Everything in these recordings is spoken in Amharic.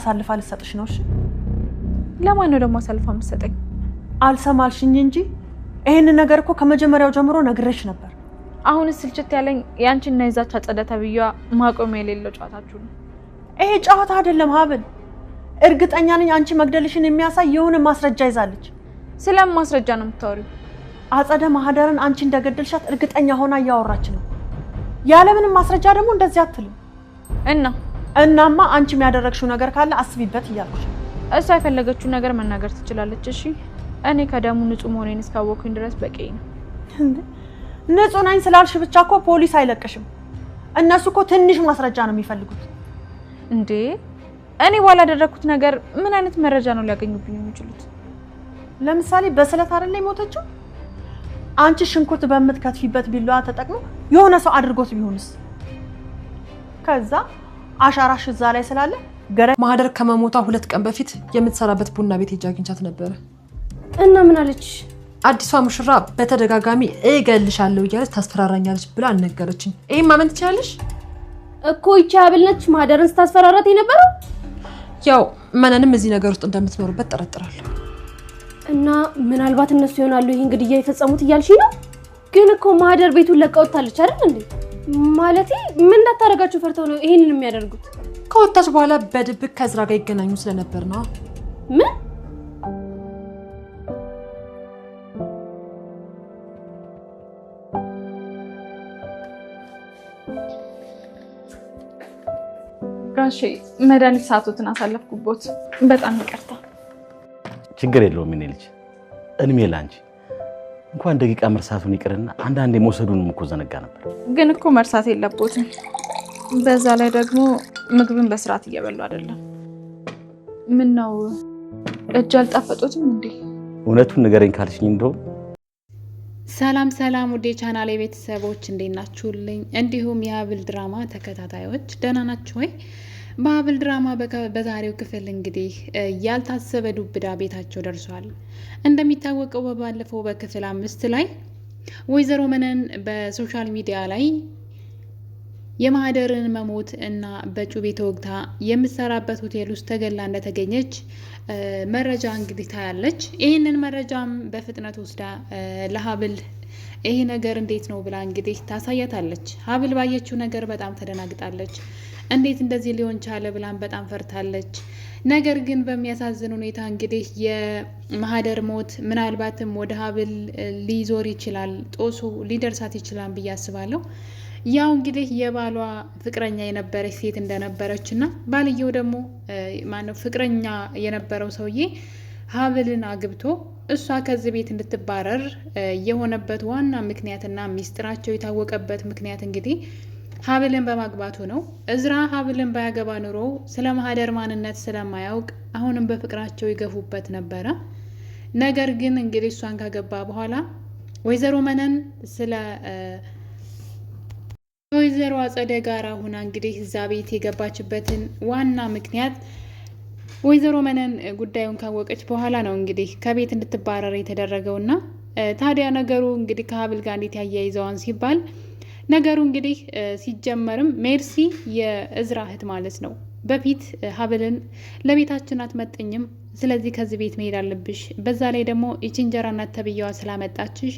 አሳልፋ ልሰጥሽ ነው እሺ ለማን ነው ደግሞ አሳልፋ የምትሰጠኝ አልሰማልሽኝ እንጂ ይሄን ነገር እኮ ከመጀመሪያው ጀምሮ ነግሬሽ ነበር አሁን ስልችት ያለኝ ያንቺና ይዛቻ ጸደተ ብያ ማቆም የሌለው ጨዋታችሁ ነው ይሄ ጨዋታ አይደለም ሀብል እርግጠኛ ነኝ አንቺ መግደልሽን የሚያሳይ የሆነ ማስረጃ ይዛለች ስለም ማስረጃ ነው የምታወሪው አጸደ ማህደርን አንቺ እንደገደልሻት እርግጠኛ ሆና ያወራች ነው ያለ ምንም ማስረጃ ደግሞ እንደዚህ አትልም እናማ አንቺም ያደረግሽው ነገር ካለ አስቢበት ይያልኩሽ እሷ የፈለገችው ነገር መናገር ትችላለች እሺ እኔ ከደሙ ንጹህ መሆኔን እስካወኩኝ ድረስ በቂ ነው ንጹህ ነኝ ስላልሽ ብቻ እኮ ፖሊስ አይለቅሽም እነሱ እኮ ትንሽ ማስረጃ ነው የሚፈልጉት እንዴ እኔ ባላደረኩት ነገር ምን አይነት መረጃ ነው ሊያገኙብኝ የሚችሉት ለምሳሌ በስለት አይደል የሞተችው አንቺ ሽንኩርት በመትከትፊበት ቢላዋ ተጠቅሞ የሆነ ሰው አድርጎት ቢሆንስ ከዛ አሻራሽ እዛ ላይ ስላለ ማህደር ከመሞቷ 2 ቀን በፊት የምትሰራበት ቡና ቤት ሄጄ አግኝቻት ነበር እና ምን አለች አዲሷ ሙሽራ በተደጋጋሚ እገልሻለሁ እያለች ታስፈራራኛለች ብላ አልነገረችኝ ይሄን ማመን ትችላለሽ እኮ ይቺ ሀብል ነች ማህደርን ስታስፈራራት የነበረው ያው ማንንም እዚህ ነገር ውስጥ እንደምትኖርበት ጠረጥራለሁ እና ምናልባት እነሱ ይሆናሉ ይሄን ግድያ የፈጸሙት እያልሽ ነው ግን እኮ ማህደር ቤቱን ለቀውታለች አይደል እንዴ ማለቴ ምን እንዳታረጋችሁ ፈርተው ነው ይሄንን የሚያደርጉት ከወጣች በኋላ በድብቅ ከዝራ ጋር ይገናኙ ስለነበር ነው ምን ጋሼ መድኃኒት ሰዓቱን አሳለፍኩበት በጣም ይቅርታ ችግር የለውም እኔ ልጅ እድሜ ላንቺ እንኳን ደቂቃ መርሳቱን ይቅርና አንዳንዴ መውሰዱንም እኮ ዘነጋ ነበር ግን እኮ መርሳት የለበትም በዛ ላይ ደግሞ ምግብን በስርዓት እየበሉ አይደለም ምን ነው እጅ አልጣፈጡትም እንዴ እውነቱን ንገረኝ ካልሽኝ እንደው ሰላም ወደ ቻናሌ ቤተሰቦች እንደናችሁልኝ እንዲሁም የሀብል ድራማ ተከታታዮች ደህና ናችሁ ወይ በሀብል ድራማ በዛሬው ክፍል እንግዲህ ያልታሰበ ዱብዳ ቤታቸው ደርሷል እንደሚታወቀው ባለፈው በክፍል 5 ላይ ወይዘሮ መነን በሶሻል ሚዲያ ላይ የማህደርን መሞት እና በጩቤ ተወግታ የምትሰራበት ሆቴል ውስጥ ተገላ እንደተገኘች መረጃ እንግዲህ ታያለች ይሄንን መረጃም በፍጥነት ወስዳ ለሀብል ይሄ ነገር እንዴት ነው ብላ እንግዲህ ታሳያታለች ሀብል ባየችው ነገር በጣም ተደናግጣለች እንዴት እንደዚህ ሊሆን ቻለ ብላን በጣም ፈርታለች ነገር ግን በሚያሳዝን ሁኔታ እንግዲህ የማህደር ሞት ምናልባትም ወደ ሀብል ሊዞር ይችላል ጦሱ ሊደርሳት ይችላል ብዬ አስባለሁ ያው እንግዲህ የባሏ ፍቅረኛ የነበረች ሴት እንደነበረችና ባልየው ደግሞ ማነው ፍቅረኛ የነበረው ሰውዬ ሀብልን አግብቶ እሷ ከዚህ ቤት እንድትባረር የሆነበት ዋና ምክንያትና ሚስጥራቸው የታወቀበት ምክንያት እንግዲህ ሀብልን በማግባቱ ነው እዝራ ሀብልን ባያገባ ኑሮ ስለ ማህደር ማንነት ስለማያውቅ አሁንም በፍቅራቸው ይገፉበት ነበረ ነገር ግን እንግዲህ እሷን ካገባ በኋላ ወይዘሮ መነን ስለ ወይዘሮ አጸደ ጋራ ሆና እንግዲህ እዛ ቤት የገባችበትን ዋና ምክንያት ወይዘሮ መነን ጉዳዩን ካወቀች በኋላ ነው እንግዲህ ከቤት እንድትባረር የተደረገውና ታዲያ ነገሩ እንግዲህ ከሀብል ጋር እንዴት ያያይዘዋን ሲባል ነገሩ እንግዲህ ሲጀመርም ሜርሲ የእዝራ እህት ማለት ነው በፊት ሀብልን ለቤታችን አትመጥኝም ስለዚህ ከዚህ ቤት መሄድ አለብሽ በዛ ላይ ደግሞ ኢንጀራ እናት ተብያዋ ስላመጣችሽ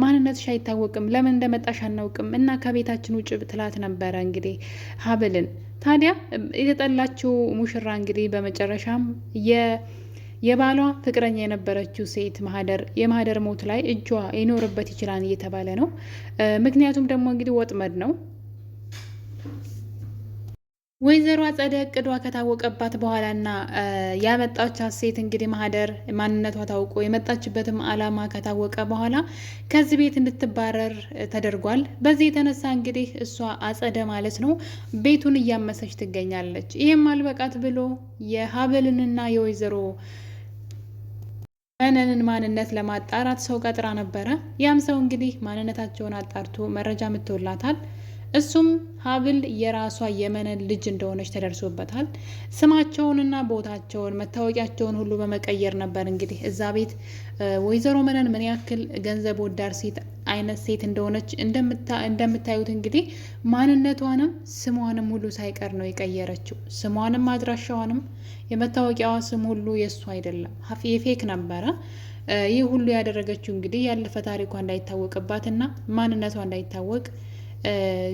ማንነትሽ አይታወቅም ለምን እንደመጣሽ አናውቅም እና ከቤታችን ውጭ ብትላት ነበረ እንግዲህ ሀብልን ታዲያ የተጠላችው ሙሽራ እንግዲህ በመጨረሻም የባሏ ፍቅረኛ የነበረችው ሴት የማህደር ሞት ላይ እጇ ይኖርበት ይችላል እየተባለ ነው ምክንያቱም ደግሞ እንግዲህ ወጥመድ ነው ወይዘሮ አጸደ እቅዷ ከታወቀባት በኋላና ያመጣቻት ሴት እንግዲህ ማህደር ማንነቷ ታውቆ የመጣችበትም አላማ ከታወቀ በኋላ ከዚህ ቤት እንድትባረር ተደርጓል በዚህ የተነሳ እንግዲህ እሷ አጸደ ማለት ነው ቤቱን እያመሰች ትገኛለች ይሄም አልበቃት ብሎ የሀብልንና የወይዘሮ መነንን ማንነት ለማጣራት ሰው ቀጥራ ነበረ ያም ሰው እንግዲህ ማንነታቸውን አጣርቶ መረጃ ምትወላታል እሱም ሀብል የራሷ የመነን ልጅ እንደሆነች ተደርሶበታል ስማቸውንና ቦታቸውን መታወቂያቸውን ሁሉ በመቀየር ነበር እንግዲህ እዛ ቤት ወይዘሮ መነን ምን ያክል ገንዘብ ወዳድ ሴት አይነት ሴት እንደሆነች እንደምታዩት እንግዲህ ማንነቷንም ስሟንም ሁሉ ሳይቀር ነው የቀየረችው። ስሟንም አድራሻዋንም የመታወቂያዋ ስም ሁሉ የእሱ አይደለም፣ የፌክ ነበረ። ይህ ሁሉ ያደረገችው እንግዲህ ያለፈ ታሪኳ እንዳይታወቅባትና ማንነቷ እንዳይታወቅ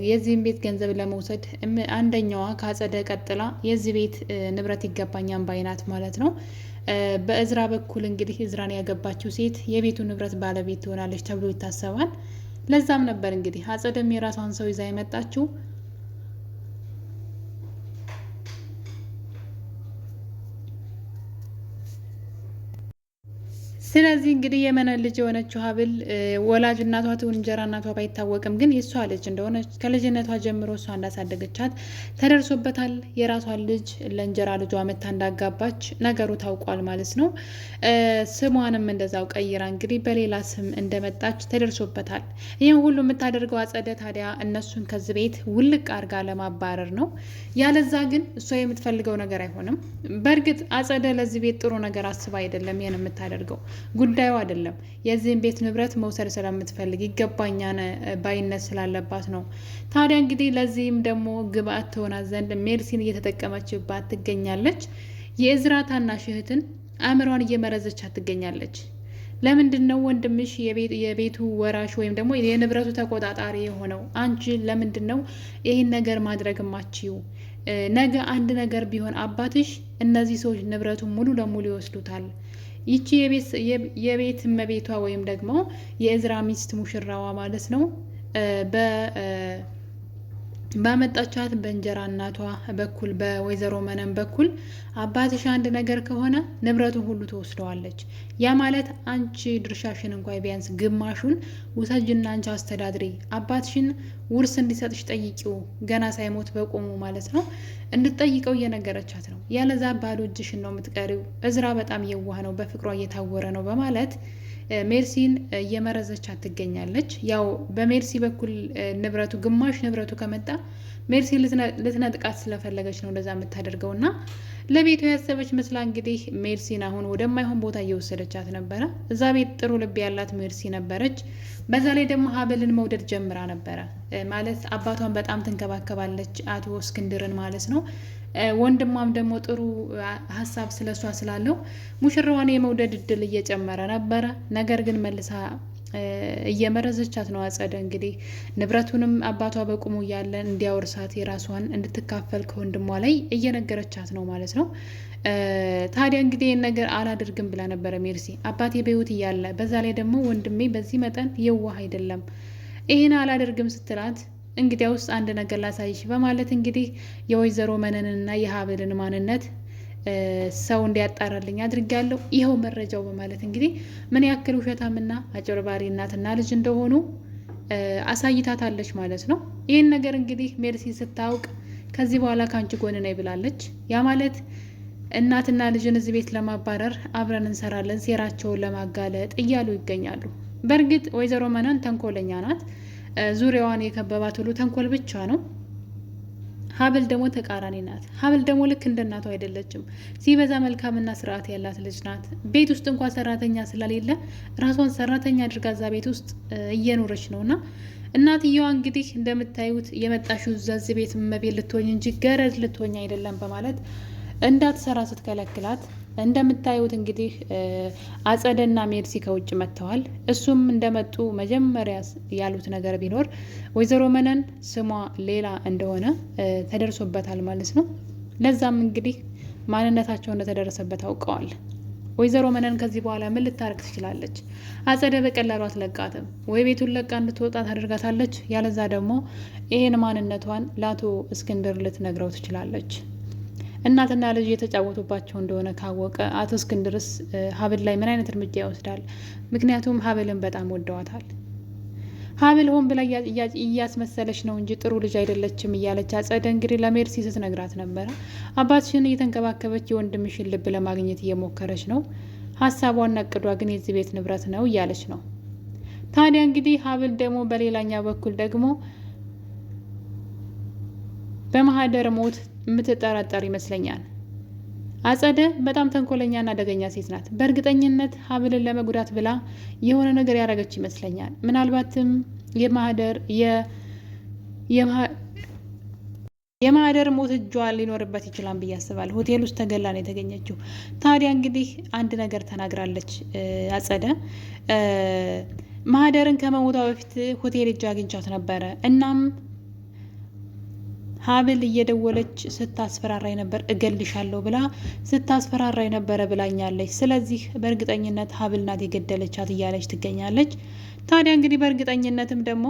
የዚህን ቤት ገንዘብ ለመውሰድ አንደኛዋ ከአጸደ ቀጥላ የዚህ ቤት ንብረት ይገባኛል ባይናት ማለት ነው። በእዝራ በኩል እንግዲህ እዝራን ያገባችው ሴት የቤቱ ንብረት ባለቤት ትሆናለች ተብሎ ይታሰባል። ለዛም ነበር እንግዲህ አጸደም የራሷን ሰው ይዛ የመጣችው። ስለዚህ እንግዲህ የመነን ልጅ የሆነችው ሀብል ወላጅ እናቷ ትሁን እንጀራ እናቷ ባይታወቅም ግን የእሷ ልጅ እንደሆነ ከልጅነቷ ጀምሮ እሷ እንዳሳደገቻት ተደርሶበታል። የራሷን ልጅ ለእንጀራ ልጇ መታ እንዳጋባች ነገሩ ታውቋል ማለት ነው። ስሟንም እንደዛው ቀይራ እንግዲህ በሌላ ስም እንደመጣች ተደርሶበታል። ይህም ሁሉ የምታደርገው አጸደ ታዲያ እነሱን ከዚህ ቤት ውልቅ አርጋ ለማባረር ነው። ያለዛ ግን እሷ የምትፈልገው ነገር አይሆንም። በእርግጥ አጸደ ለዚህ ቤት ጥሩ ነገር አስባ አይደለም ይህን የምታደርገው፣ ጉዳዩ አይደለም። የዚህን ቤት ንብረት መውሰድ ስለምትፈልግ ይገባኛል ባይነት ስላለባት ነው። ታዲያ እንግዲህ ለዚህም ደግሞ ግብአት ትሆናት ዘንድ ሜርሲን እየተጠቀመችባት ትገኛለች። የእዝራ ታናሽ እህትን አእምሯን እየመረዘቻት ትገኛለች። ለምንድን ነው ወንድምሽ የቤቱ ወራሽ ወይም ደግሞ የንብረቱ ተቆጣጣሪ የሆነው? አንቺ ለምንድን ነው ይህን ነገር ማድረግ ማችው? ነገ አንድ ነገር ቢሆን አባትሽ እነዚህ ሰዎች ንብረቱን ሙሉ ለሙሉ ይወስዱታል። ይቺ የቤት እመቤቷ ወይም ደግሞ የእዝራ ሚስት ሙሽራዋ ማለት ነው ባመጣቻት በእንጀራ እናቷ በኩል በወይዘሮ መነን በኩል አባትሽ አንድ ነገር ከሆነ ንብረቱን ሁሉ ትወስደዋለች። ያ ማለት አንቺ ድርሻሽን እንኳ ቢያንስ ግማሹን ውሰጅና አንቺ አስተዳድሪ፣ አባትሽን ውርስ እንዲሰጥሽ ጠይቂው፣ ገና ሳይሞት በቆሙ ማለት ነው እንድትጠይቀው እየነገረቻት ነው። ያለዛ ባዶ እጅሽን ነው የምትቀሪው። እዝራ በጣም የዋህ ነው፣ በፍቅሯ እየታወረ ነው በማለት ሜርሲን እየመረዘቻት ትገኛለች። ያው በሜርሲ በኩል ንብረቱ ግማሽ ንብረቱ ከመጣ ሜርሲ ልትነጥቃት ስለፈለገች ነው እንደዛ የምታደርገው እና ለቤቱ ያሰበች መስላ እንግዲህ ሜርሲን አሁን ወደማይሆን ቦታ እየወሰደቻት ነበረ። እዛ ቤት ጥሩ ልብ ያላት ሜርሲ ነበረች። በዛ ላይ ደግሞ ሀብልን መውደድ ጀምራ ነበረ። ማለት አባቷን በጣም ትንከባከባለች፣ አቶ እስክንድርን ማለት ነው። ወንድሟም ደግሞ ጥሩ ሀሳብ ስለሷ ስላለው ሙሽራዋን የመውደድ እድል እየጨመረ ነበረ። ነገር ግን መልሳ እየመረዘቻት ነው አጸደ። እንግዲህ ንብረቱንም አባቷ በቁሙ እያለ እንዲያወርሳት የራሷን እንድትካፈል ከወንድሟ ላይ እየነገረቻት ነው ማለት ነው። ታዲያ እንግዲህ ይህን ነገር አላደርግም ብላ ነበረ ሜርሲ አባቴ በሕይወት እያለ፣ በዛ ላይ ደግሞ ወንድሜ በዚህ መጠን የዋህ አይደለም፣ ይህን አላደርግም ስትላት እንግዲያውስ አንድ ነገር ላሳይሽ በማለት እንግዲህ የወይዘሮ መነንና የሀብልን ማንነት ሰው እንዲያጣራልኝ አድርጊያለሁ፣ ይኸው መረጃው በማለት እንግዲህ ምን ያክል ውሸታምና አጭበርባሪ እናትና ልጅ እንደሆኑ አሳይታታለች ማለት ነው። ይህን ነገር እንግዲህ ሜርሲ ስታውቅ ከዚህ በኋላ ከአንቺ ጎን ነኝ ብላለች። ያ ማለት እናትና ልጅን እዚህ ቤት ለማባረር አብረን እንሰራለን፣ ሴራቸውን ለማጋለጥ እያሉ ይገኛሉ። በእርግጥ ወይዘሮ መነን ተንኮለኛ ናት። ዙሪያዋን የከበባት ሁሉ ተንኮል ብቻ ነው። ሀብል ደግሞ ተቃራኒ ናት። ሀብል ደግሞ ልክ እንደ እናቷ አይደለችም። ሲበዛ መልካምና ስርዓት ያላት ልጅ ናት። ቤት ውስጥ እንኳ ሰራተኛ ስለሌለ ራሷን ሰራተኛ አድርጋ እዛ ቤት ውስጥ እየኖረች ነው። እና እናትየዋ እንግዲህ እንደምታዩት የመጣሽው እዚህ ቤት እመቤት ልትሆኝ እንጂ ገረድ ልትሆኝ አይደለም በማለት እንዳትሰራ ስትከለክላት፣ እንደምታዩት እንግዲህ አጸደና ሜርሲ ከውጭ መጥተዋል። እሱም እንደመጡ መጀመሪያ ያሉት ነገር ቢኖር ወይዘሮ መነን ስሟ ሌላ እንደሆነ ተደርሶበታል ማለት ነው። ለዛም እንግዲህ ማንነታቸው እንደተደረሰበት አውቀዋል። ወይዘሮ መነን ከዚህ በኋላ ምን ልታረግ ትችላለች? አጸደ በቀላሉ አትለቃትም። ወይ ቤቱን ለቃ እንድትወጣ ታደርጋታለች፣ ያለዛ ደግሞ ይሄን ማንነቷን ለአቶ እስክንድር ልትነግረው ትችላለች። እናትና ልጅ የተጫወቱባቸው እንደሆነ ካወቀ አቶ እስክንድርስ ሀብል ላይ ምን አይነት እርምጃ ይወስዳል? ምክንያቱም ሀብልን በጣም ወደዋታል። ሀብል ሆን ብላ እያስመሰለች ነው እንጂ ጥሩ ልጅ አይደለችም እያለች አጸደ እንግዲህ ለሜርሲ ስትነግራት ነበረ። አባትሽን እየተንከባከበች የወንድምሽን ልብ ለማግኘት እየሞከረች ነው፣ ሀሳቧና እቅዷ ግን የዚህ ቤት ንብረት ነው እያለች ነው። ታዲያ እንግዲህ ሀብል ደግሞ በሌላኛ በኩል ደግሞ በማህደር ሞት የምትጠራጠር ይመስለኛል። አጸደ በጣም ተንኮለኛና አደገኛ ሴት ናት። በእርግጠኝነት ሀብልን ለመጉዳት ብላ የሆነ ነገር ያደረገች ይመስለኛል። ምናልባትም የማህደር ሞት እጇ ሊኖርበት ይችላል ብዬ አስባለሁ። ሆቴል ውስጥ ተገላ ነው የተገኘችው። ታዲያ እንግዲህ አንድ ነገር ተናግራለች አጸደ። ማህደርን ከመሞቷ በፊት ሆቴል እጅ አግኝቻት ነበረ። እናም ሀብል እየደወለች ስታስፈራራኝ ነበር፣ እገልሻለሁ ብላ ስታስፈራራኝ ነበረ ብላኛለች። ስለዚህ በእርግጠኝነት ሀብል ናት የገደለቻት እያለች ትገኛለች። ታዲያ እንግዲህ በእርግጠኝነትም ደግሞ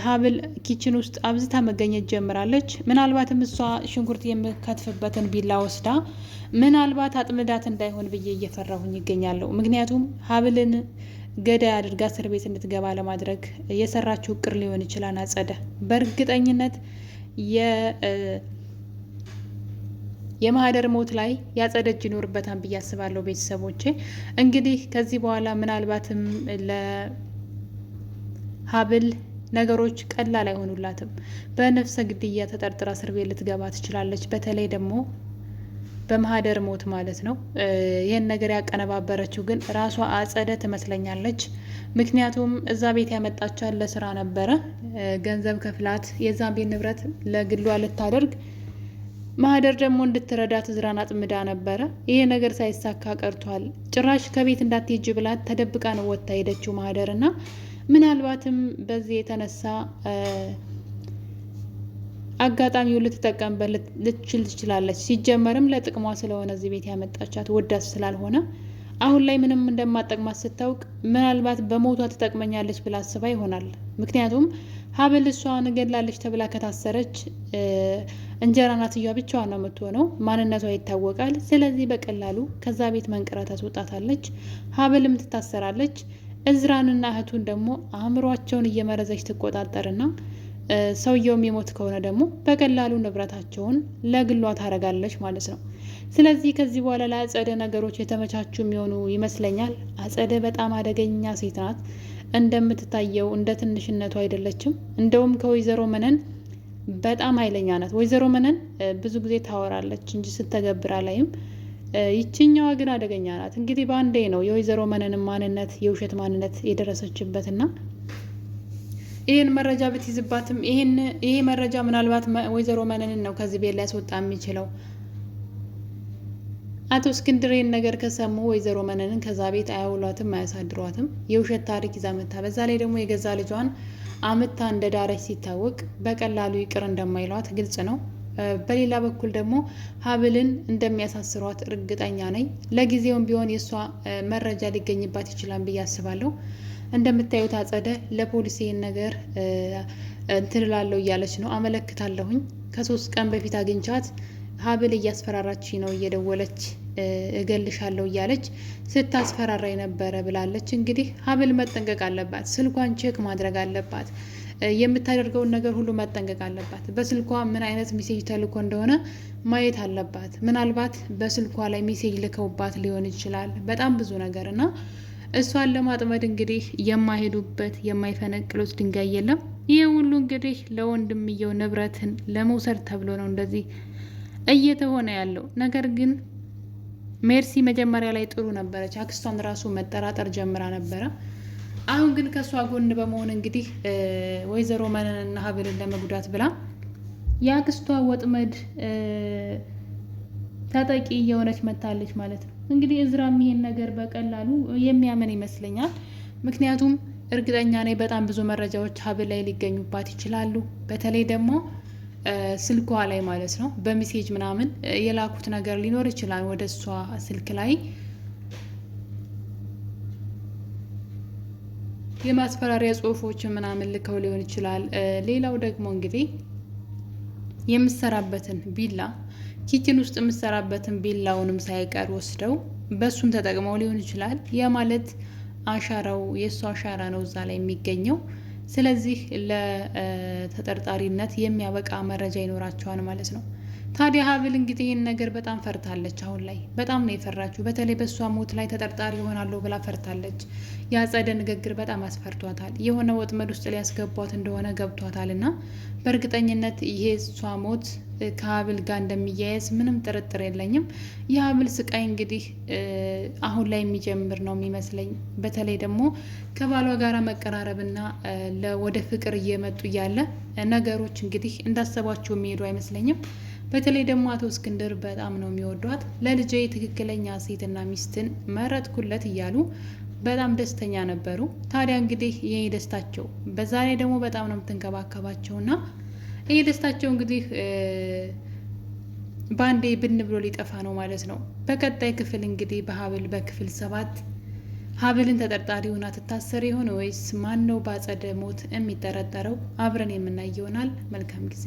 ሀብል ኪችን ውስጥ አብዝታ መገኘት ጀምራለች። ምናልባትም እሷ ሽንኩርት የምከትፍበትን ቢላ ወስዳ ምናልባት አጥምዳት እንዳይሆን ብዬ እየፈራሁኝ ይገኛለሁ። ምክንያቱም ሀብልን ገዳይ አድርጋ እስር ቤት እንድትገባ ለማድረግ የሰራችው እቅድ ሊሆን ይችላል። አጸደ በእርግጠኝነት የማህደር ሞት ላይ ያጸደ እጅ ይኖርበታል ብዬ አስባለሁ። ቤተሰቦቼ እንግዲህ ከዚህ በኋላ ምናልባትም ለሀብል ነገሮች ቀላል አይሆኑላትም። በነፍሰ ግድያ ተጠርጥራ እስር ቤት ልትገባ ትችላለች። በተለይ ደግሞ በማህደር ሞት ማለት ነው። ይህን ነገር ያቀነባበረችው ግን ራሷ አጸደ ትመስለኛለች። ምክንያቱም እዛ ቤት ያመጣቻት ለስራ ነበረ። ገንዘብ ከፍላት የዛን ቤት ንብረት ለግሏ ልታደርግ፣ ማህደር ደግሞ እንድትረዳት እዝራን አጥምዳ ነበረ። ይሄ ነገር ሳይሳካ ቀርቷል። ጭራሽ ከቤት እንዳትሄጂ ብላት ተደብቃ ነው ወጥታ ሄደችው ማህደር እና ምናልባትም በዚህ የተነሳ አጋጣሚው ልትጠቀምበት ትችላለች። ሲጀመርም ለጥቅሟ ስለሆነ እዚህ ቤት ያመጣቻት ወዳት ስላልሆነ አሁን ላይ ምንም እንደማጠቅማት ስታውቅ ምናልባት በሞቷ ትጠቅመኛለች ብላ አስባ ይሆናል። ምክንያቱም ሀብል እሷን ገድላለች ተብላ ከታሰረች እንጀራ እናትየዋ ብቻዋን ነው የምትሆነው፣ ማንነቷ ይታወቃል። ስለዚህ በቀላሉ ከዛ ቤት መንቅራ ታስወጣታለች፣ ሀብልም ትታሰራለች። እዝራንና እህቱን ደግሞ አእምሯቸውን እየመረዘች ትቆጣጠርና ሰውየውም የሞት ከሆነ ደግሞ በቀላሉ ንብረታቸውን ለግሏ ታረጋለች ማለት ነው። ስለዚህ ከዚህ በኋላ ለአጸደ ነገሮች የተመቻቹ የሚሆኑ ይመስለኛል። አጸደ በጣም አደገኛ ሴት ናት። እንደምትታየው እንደ ትንሽነቱ አይደለችም። እንደውም ከወይዘሮ መነን በጣም ኃይለኛ ናት። ወይዘሮ መነን ብዙ ጊዜ ታወራለች እንጂ ስተገብር አላይም። ይችኛዋ ግን አደገኛ ናት። እንግዲህ በአንዴ ነው የወይዘሮ መነን ማንነት የውሸት ማንነት የደረሰችበትና ይህን መረጃ ብትይዝባትም ይሄ መረጃ ምናልባት ወይዘሮ መነንን ነው ከዚህ ቤት ሊያስወጣ የሚችለው። አቶ እስክንድሬን ነገር ከሰሙ ወይዘሮ መነንን ከዛ ቤት አያውሏትም፣ አያሳድሯትም። የውሸት ታሪክ ይዛ መታ፣ በዛ ላይ ደግሞ የገዛ ልጇን አምታ እንደ ዳረች ሲታወቅ በቀላሉ ይቅር እንደማይሏት ግልጽ ነው። በሌላ በኩል ደግሞ ሀብልን እንደሚያሳስሯት እርግጠኛ ነኝ። ለጊዜውም ቢሆን የእሷ መረጃ ሊገኝባት ይችላል ብዬ አስባለሁ። እንደምታዩት አጸደ ለፖሊስ ይህን ነገር እንትን እላለሁ እያለች ነው። አመለክታለሁኝ ከ3 ቀን በፊት አግኝቻት ሀብል እያስፈራራች ነው፣ እየደወለች እገልሻለሁ እያለች ስታስፈራራ ነበረ ብላለች። እንግዲህ ሀብል መጠንቀቅ አለባት። ስልኳን ቼክ ማድረግ አለባት። የምታደርገውን ነገር ሁሉ መጠንቀቅ አለባት። በስልኳ ምን አይነት ሜሴጅ ተልኮ እንደሆነ ማየት አለባት። ምናልባት በስልኳ ላይ ሜሴጅ ልከውባት ሊሆን ይችላል። በጣም ብዙ ነገር እና እሷን ለማጥመድ እንግዲህ የማይሄዱበት የማይፈነቅሉት ድንጋይ የለም። ይህ ሁሉ እንግዲህ ለወንድምየው ንብረትን ለመውሰድ ተብሎ ነው እንደዚህ እየተሆነ ያለው። ነገር ግን ሜርሲ መጀመሪያ ላይ ጥሩ ነበረች። አክስቷን ራሱ መጠራጠር ጀምራ ነበረ። አሁን ግን ከእሷ ጎን በመሆን እንግዲህ ወይዘሮ መነንና ሀብልን ለመጉዳት ብላ የአክስቷ ወጥመድ ተጠቂ እየሆነች መታለች ማለት ነው። እንግዲህ እዝራም ይሄን ነገር በቀላሉ የሚያምን ይመስለኛል። ምክንያቱም እርግጠኛ ነኝ በጣም ብዙ መረጃዎች ሀብል ላይ ሊገኙባት ይችላሉ። በተለይ ደግሞ ስልኳ ላይ ማለት ነው። በሜሴጅ ምናምን የላኩት ነገር ሊኖር ይችላል ወደ እሷ ስልክ ላይ የማስፈራሪያ ጽሁፎች ምናምን ልከው ሊሆን ይችላል። ሌላው ደግሞ እንግዲህ የምሰራበትን ቢላ ኪችን ውስጥ የምሰራበትን ቢላውንም ሳይቀር ወስደው በሱም ተጠቅመው ሊሆን ይችላል። ያ ማለት አሻራው የእሱ አሻራ ነው እዛ ላይ የሚገኘው። ስለዚህ ለተጠርጣሪነት የሚያበቃ መረጃ ይኖራቸዋል ማለት ነው። ታዲያ ሀብል እንግዲህ ይህን ነገር በጣም ፈርታለች። አሁን ላይ በጣም ነው የፈራችው። በተለይ በእሷ ሞት ላይ ተጠርጣሪ ይሆናለሁ ብላ ፈርታለች። የአጸደ ንግግር በጣም አስፈርቷታል። የሆነ ወጥመድ ውስጥ ሊያስገቧት እንደሆነ ገብቷታል እና በእርግጠኝነት ይሄ እሷ ሞት ከሀብል ጋር እንደሚያያዝ ምንም ጥርጥር የለኝም። የሀብል ስቃይ እንግዲህ አሁን ላይ የሚጀምር ነው የሚመስለኝ። በተለይ ደግሞ ከባሏ ጋር መቀራረብና ወደ ፍቅር እየመጡ እያለ ነገሮች እንግዲህ እንዳሰቧቸው የሚሄዱ አይመስለኝም። በተለይ ደግሞ አቶ እስክንድር በጣም ነው የሚወዷት። ለልጄ ትክክለኛ ሴትና ሚስትን መረጥኩለት እያሉ በጣም ደስተኛ ነበሩ። ታዲያ እንግዲህ ይሄ ደስታቸው በዛ ላይ ደግሞ በጣም ነው የምትንከባከባቸውና ይሄ ደስታቸው እንግዲህ በአንዴ ብን ብሎ ሊጠፋ ነው ማለት ነው። በቀጣይ ክፍል እንግዲህ በሀብል በክፍል 7 ሀብልን ተጠርጣሪ ሆና ትታሰር ይሆን ወይስ ማን ነው በአጸደ ሞት የሚጠረጠረው? አብረን የምናይ ይሆናል። መልካም ጊዜ